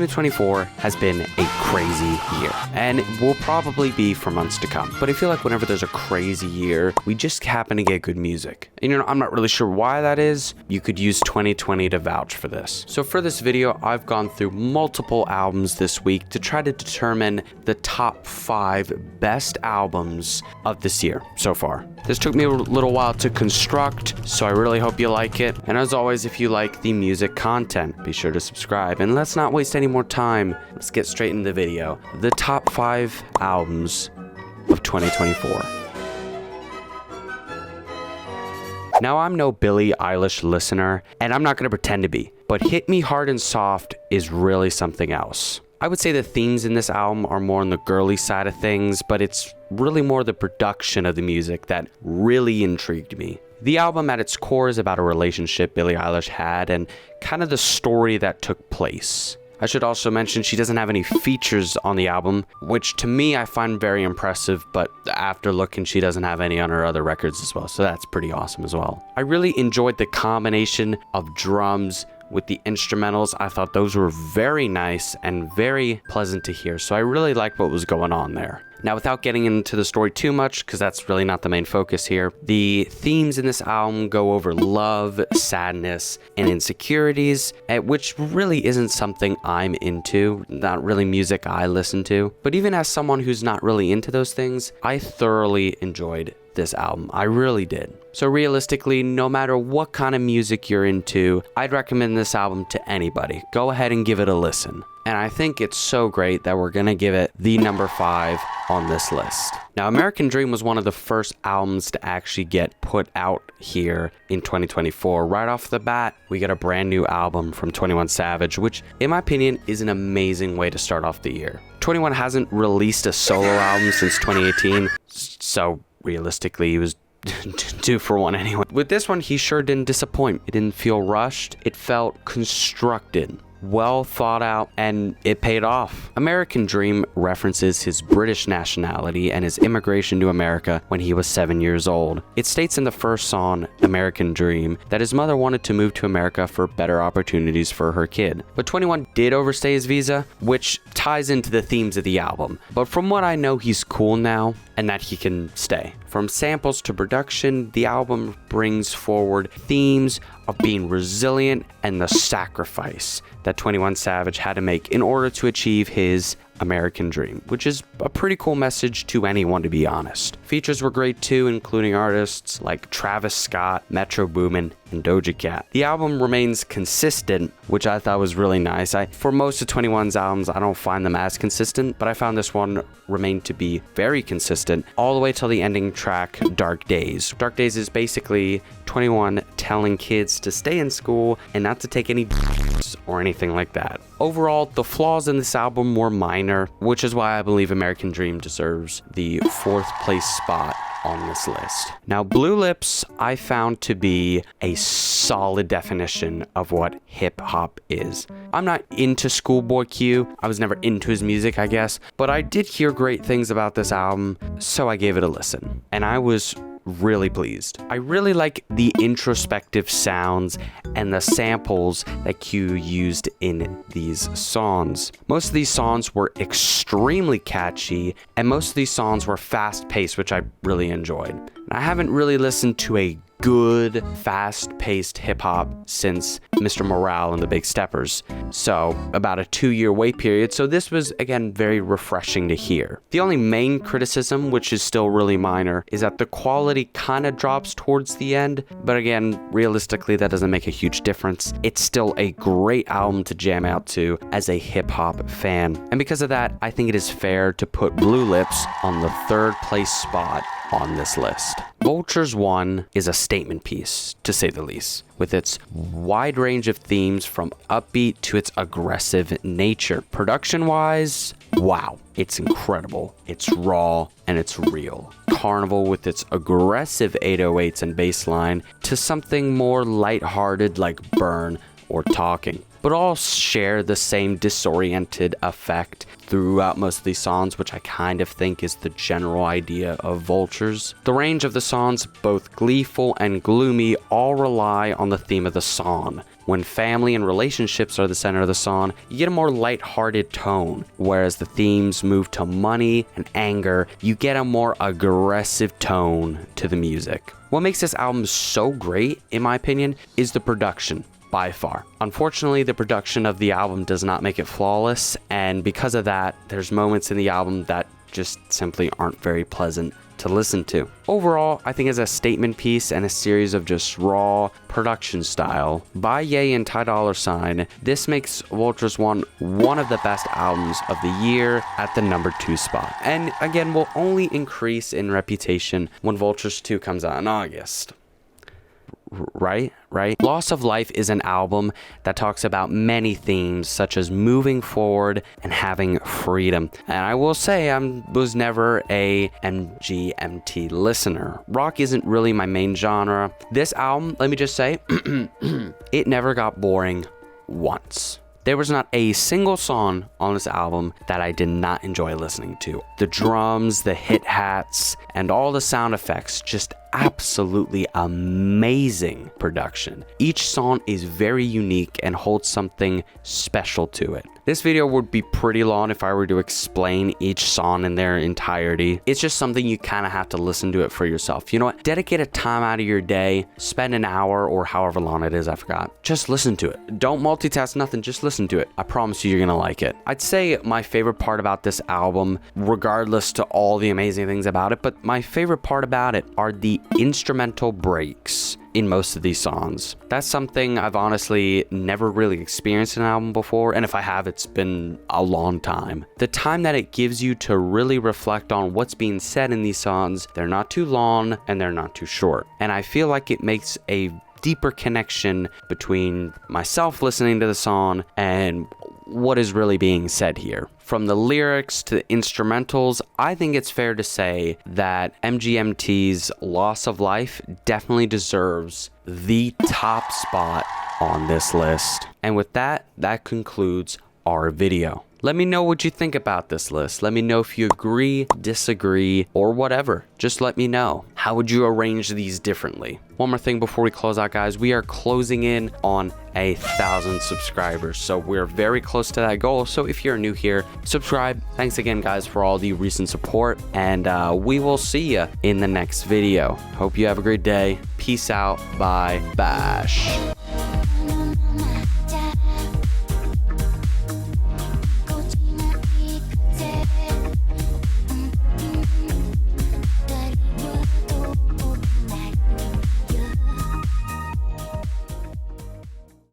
2024 has been a crazy year, and it will probably be for months to come. But I feel like whenever there's a crazy year, we just happen to get good music. And I'm not really sure why that is. You could use 2020 to vouch for this. So for this video, I've gone through multiple albums this week to try to determine the top 5 best albums of this year so far. This took me a little while to construct, so I really hope you like it. And as always, if you like the music content, be sure to subscribe. And let's not waste any more time. Let's get straight into the video. The top 5 albums of 2024. Now, I'm no Billie Eilish listener, and I'm not going to pretend to be, but Hit Me Hard and Soft is really something else. I would say the themes in this album are more on the girly side of things, but it's really more the production of the music that really intrigued me. The album at its core is about a relationship Billie Eilish had and kind of the story that took place. I should also mention she doesn't have any features on the album, which to me I find very impressive, but after looking, she doesn't have any on her other records as well, so that's pretty awesome as well. I really enjoyed the combination of drums with the instrumentals. I thought those were very nice and very pleasant to hear, so I really liked what was going on there. Now, without getting into the story too much, because that's really not the main focus here, the themes in this album go over love, sadness, and insecurities, which really isn't something I'm into, not really music I listen to. But even as someone who's not really into those things, I thoroughly enjoyed this album. I really did. So realistically, no matter what kind of music you're into, I'd recommend this album to anybody. Go ahead and give it a listen. And I think it's so great that we're gonna give it the number 5 on this list. Now, American Dream was one of the first albums to actually get put out here in 2024. Right off the bat, we get a brand new album from 21 Savage, which in my opinion is an amazing way to start off the year. 21 hasn't released a solo album since 2018, so realistically, he was due for one anyway. With this one, he sure didn't disappoint. It didn't feel rushed. It felt constructed, well thought out, and it paid off. American Dream references his British nationality and his immigration to America when he was 7 years old. It states in the first song, American Dream, that his mother wanted to move to America for better opportunities for her kid. But 21 did overstay his visa, which ties into the themes of the album. But from what I know, he's cool now and that he can stay. From samples to production, the album brings forward themes of being resilient and the sacrifice that 21 Savage had to make in order to achieve his American Dream, which is a pretty cool message to anyone, to be honest. Features were great too, including artists like Travis Scott, Metro Boomin, and Doja Cat. The album remains consistent, which I thought was really nice. For most of 21's albums, I don't find them as consistent, but I found this one remained to be very consistent all the way till the ending track, Dark Days. Dark Days is basically 21 telling kids to stay in school and not to take any or anything like that. Overall, the flaws in this album were minor, which is why I believe American Dream deserves the 4th place spot on this list. Now, Blue Lips I found to be a solid definition of what hip hop is. I'm not into Schoolboy Q. I was never into his music, I guess, but I did hear great things about this album, so I gave it a listen. And I was really pleased. I really like the introspective sounds and the samples that Q used in these songs. Most of these songs were extremely catchy, and most of these songs were fast-paced, which I really enjoyed. And I haven't really listened to a good, fast-paced hip-hop since Mr. Morale and the Big Steppers, so about a 2-year wait period, so this was, again, very refreshing to hear. The only main criticism, which is still really minor, is that the quality kind of drops towards the end, but again, realistically, that doesn't make a huge difference. It's still a great album to jam out to as a hip-hop fan, and because of that, I think it is fair to put Blue Lips on the 3rd place spot on this list. Vultures 1 is a statement piece, to say the least, with its wide range of themes from upbeat to its aggressive nature. Production-wise, wow, it's incredible. It's raw and it's real. Carnival with its aggressive 808s and bass line to something more lighthearted like Burn or Talking. But all share the same disoriented effect throughout most of these songs, which I kind of think is the general idea of Vultures. The range of the songs, both gleeful and gloomy, all rely on the theme of the song. When family and relationships are the center of the song, you get a more lighthearted tone, whereas the themes move to money and anger, you get a more aggressive tone to the music. What makes this album so great, in my opinion, is the production. By far. Unfortunately, the production of the album does not make it flawless, and because of that, there's moments in the album that just simply aren't very pleasant to listen to. Overall, I think as a statement piece and a series of just raw production style by Ye and Ty Dolla $ign, this makes Vultures one of the best albums of the year at the number 2 spot. And again, will only increase in reputation when Vultures 2 comes out in August. Right? Loss of Life is an album that talks about many themes such as moving forward and having freedom. And I will say I was never a MGMT listener. Rock isn't really my main genre. This album, let me just say, it never got boring once. There was not a single song on this album that I did not enjoy listening to. The drums, the hit-hats, and all the sound effects, just absolutely amazing production. Each song is very unique and holds something special to it. This video would be pretty long if I were to explain each song in their entirety. It's just something you kind of have to listen to it for yourself. You know what? Dedicate a time out of your day, spend an hour or however long it is, I forgot. Just listen to it. Don't multitask nothing, just listen to it. I promise you're gonna like it. I'd say my favorite part about this album, regardless to all the amazing things about it, but my favorite part about it are the instrumental breaks in most of these songs. That's something I've honestly never really experienced in an album before, and if I have, it's been a long time. The time that it gives you to really reflect on what's being said in these songs, they're not too long and they're not too short. And I feel like it makes a deeper connection between myself listening to the song and what is really being said here. From the lyrics to the instrumentals, I think it's fair to say that MGMT's Loss of Life definitely deserves the top spot on this list. And with that, that concludes our video. Let me know what you think about this list. Let me know if you agree, disagree, or whatever. Just let me know. How would you arrange these differently? One more thing before we close out, guys. We are closing in on 1,000 subscribers. So we're very close to that goal. So if you're new here, subscribe. Thanks again, guys, for all the recent support. And we will see you in the next video. Hope you have a great day. Peace out. Bye. Bash.